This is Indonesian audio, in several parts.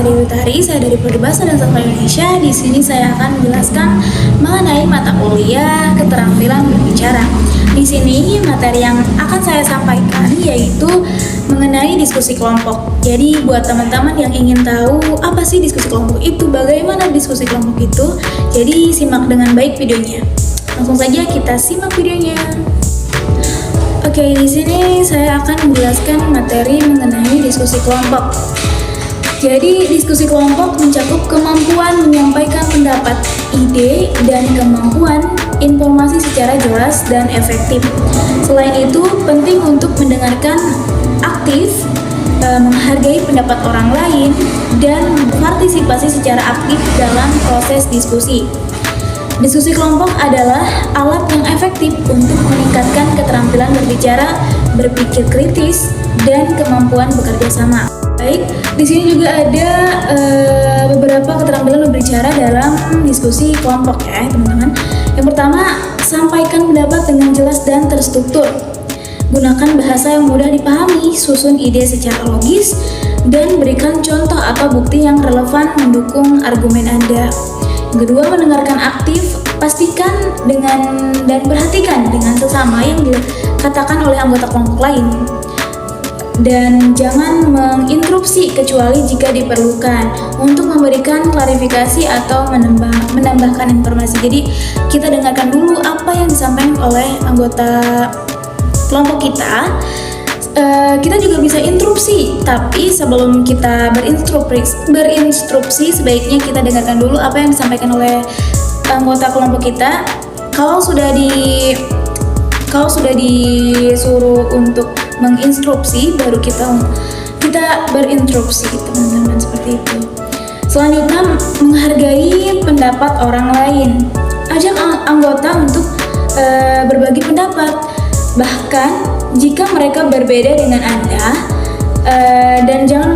saya Dewi Tari, saya dari Prodi Bahasa dan Sastra Indonesia. Di sini saya akan menjelaskan mengenai mata kuliah keterampilan berbicara. Di sini materi yang akan saya sampaikan yaitu mengenai diskusi kelompok. Jadi buat teman-teman yang ingin tahu apa sih diskusi kelompok itu, bagaimana diskusi kelompok itu, jadi simak dengan baik videonya. Langsung saja kita simak videonya. Oke, di sini saya akan menjelaskan materi mengenai diskusi kelompok. Jadi, diskusi kelompok mencakup kemampuan menyampaikan pendapat, ide, dan kemampuan informasi secara jelas dan efektif. Selain itu, penting untuk mendengarkan aktif, menghargai pendapat orang lain, dan partisipasi secara aktif dalam proses diskusi. Diskusi kelompok adalah alat yang efektif untuk meningkatkan keterampilan berbicara, berpikir kritis, dan kemampuan bekerja sama. Baik, di sini juga ada beberapa keterampilan berbicara dalam diskusi kelompok ya, teman-teman. Yang pertama, sampaikan pendapat dengan jelas dan terstruktur. Gunakan bahasa yang mudah dipahami, susun ide secara logis, dan berikan contoh atau bukti yang relevan mendukung argumen Anda. Yang kedua, mendengarkan aktif, pastikan dan perhatikan dengan sesama yang dikatakan oleh anggota kelompok lain. Dan jangan menginterupsi kecuali jika diperlukan untuk memberikan klarifikasi atau menambahkan informasi. Jadi kita dengarkan dulu apa yang disampaikan oleh anggota kelompok kita. Kita juga bisa interupsi, tapi sebelum kita berinstruksi sebaiknya kita dengarkan dulu apa yang disampaikan oleh anggota kelompok kita. Kalau sudah disuruh untuk menginstruksi, baru kita berinstruksi, teman-teman, seperti itu. Selanjutnya, menghargai pendapat orang lain. Ajak anggota untuk berbagi pendapat, bahkan jika mereka berbeda dengan Anda, dan jangan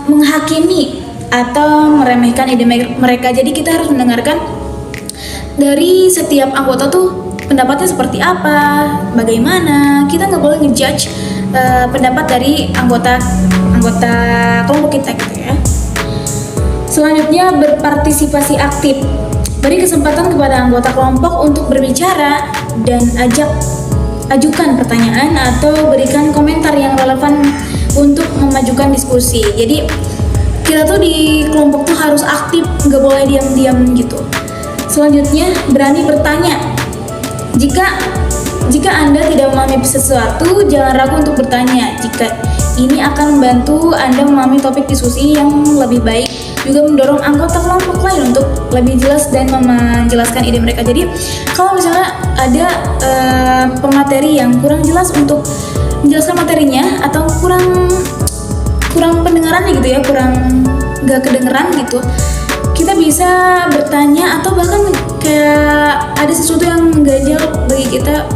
menghakimi atau meremehkan ide mereka. Jadi kita harus mendengarkan dari setiap anggota tuh pendapatnya seperti apa, bagaimana. Kita nggak boleh ngejudge pendapat dari anggota kelompok kita gitu ya. Selanjutnya, berpartisipasi aktif. Beri kesempatan kepada anggota kelompok untuk berbicara dan ajukan pertanyaan atau berikan komentar yang relevan untuk memajukan diskusi. Jadi kita tuh di kelompok tuh harus aktif, nggak boleh diam-diam gitu. Selanjutnya, berani bertanya. Jika Anda tidak memahami sesuatu, jangan ragu untuk bertanya. Jika ini akan membantu Anda memahami topik diskusi yang lebih baik, juga mendorong anggota kelompok lain untuk lebih jelas dan menjelaskan ide mereka. Jadi kalau misalnya ada pemateri yang kurang jelas untuk menjelaskan materinya, atau kurang pendengarannya gitu ya, kurang nggak kedengeran gitu, kita bisa bertanya, atau bahkan kayak ada sesuatu yang mengganjal bagi kita,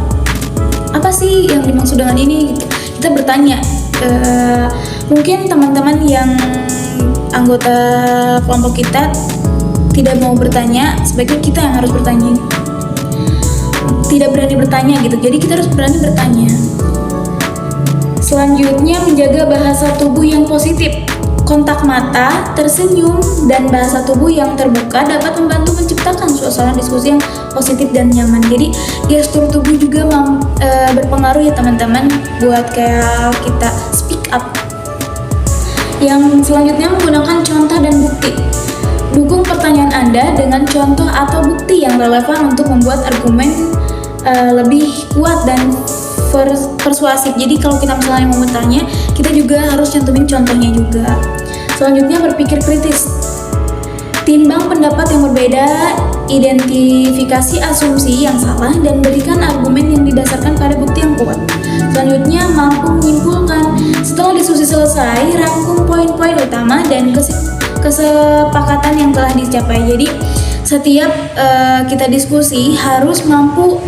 apa sih yang dimaksud dengan ini gitu. Kita bertanya. Mungkin teman-teman yang anggota kelompok kita tidak mau bertanya, sebaiknya kita yang harus bertanya. Tidak berani bertanya gitu, jadi kita harus berani bertanya. Selanjutnya, menjaga bahasa tubuh yang positif. Kontak mata, tersenyum, dan bahasa tubuh yang terbuka dapat membantu menciptakan suasana diskusi yang positif dan nyaman. Jadi gestur tubuh juga berpengaruh ya teman-teman, buat kayak kita speak up. Yang selanjutnya, menggunakan contoh dan bukti. Dukung pertanyaan Anda dengan contoh atau bukti yang relevan untuk membuat argumen lebih kuat dan persuasif. Jadi kalau kita misalnya mau bertanya, kita juga harus cantumin contohnya juga. Selanjutnya, berpikir kritis. Timbang pendapat yang berbeda, identifikasi asumsi yang salah, dan berikan argumen yang didasarkan pada bukti yang kuat. Selanjutnya, mampu menyimpulkan. Setelah diskusi selesai, rangkum poin-poin utama dan kesepakatan yang telah dicapai. Jadi setiap kita diskusi harus mampu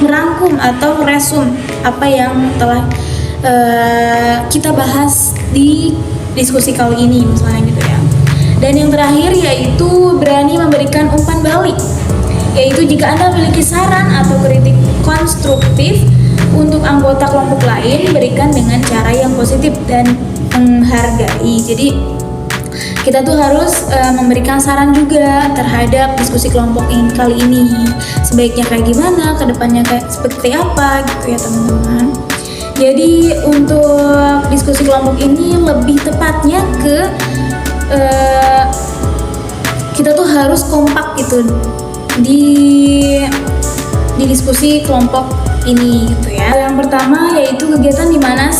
merangkum atau meresum apa yang telah kita bahas di diskusi kali ini misalnya gitu ya. Dan yang terakhir yaitu berani memberikan umpan balik, yaitu jika Anda memiliki saran atau kritik konstruktif untuk anggota kelompok lain, berikan dengan cara yang positif dan menghargai. Jadi kita tuh harus memberikan saran juga terhadap diskusi kelompok kali ini. Sebaiknya kayak gimana, kedepannya kayak seperti apa gitu ya teman-teman. Jadi untuk diskusi kelompok ini lebih tepatnya ke kita tuh harus kompak gitu di diskusi kelompok ini gitu ya. Yang pertama yaitu kegiatan di mana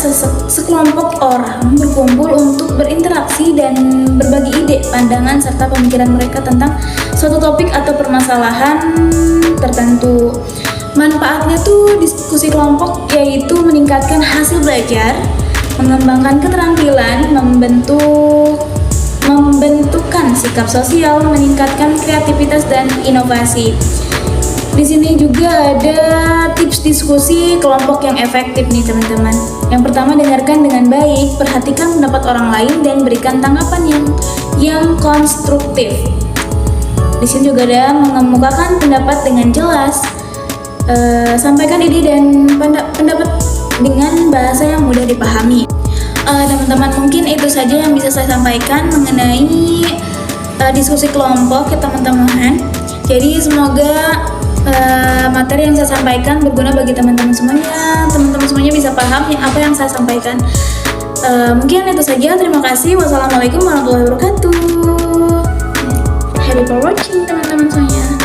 sekelompok orang berkumpul untuk berinteraksi dan berbagi ide, pandangan serta pemikiran mereka tentang suatu topik atau permasalahan tertentu. Manfaatnya tuh diskusi kelompok yaitu meningkatkan hasil belajar, mengembangkan keterampilan, membentukkan sikap sosial, meningkatkan kreativitas dan inovasi. Di sini juga ada tips diskusi kelompok yang efektif nih teman-teman. Yang pertama, dengarkan dengan baik, perhatikan pendapat orang lain dan berikan tanggapan yang konstruktif. Di sini juga ada mengemukakan pendapat dengan jelas, sampaikan ide dan pendapat dengan bahasa yang mudah dipahami. Teman-teman, mungkin itu saja yang bisa saya sampaikan mengenai diskusi kelompok ya teman-teman. Jadi semoga materi yang saya sampaikan berguna bagi teman-teman semuanya. Teman-teman semuanya bisa paham apa yang saya sampaikan. Mungkin itu saja. Terima kasih. Wassalamualaikum warahmatullahi wabarakatuh. Happy for watching teman-teman semuanya.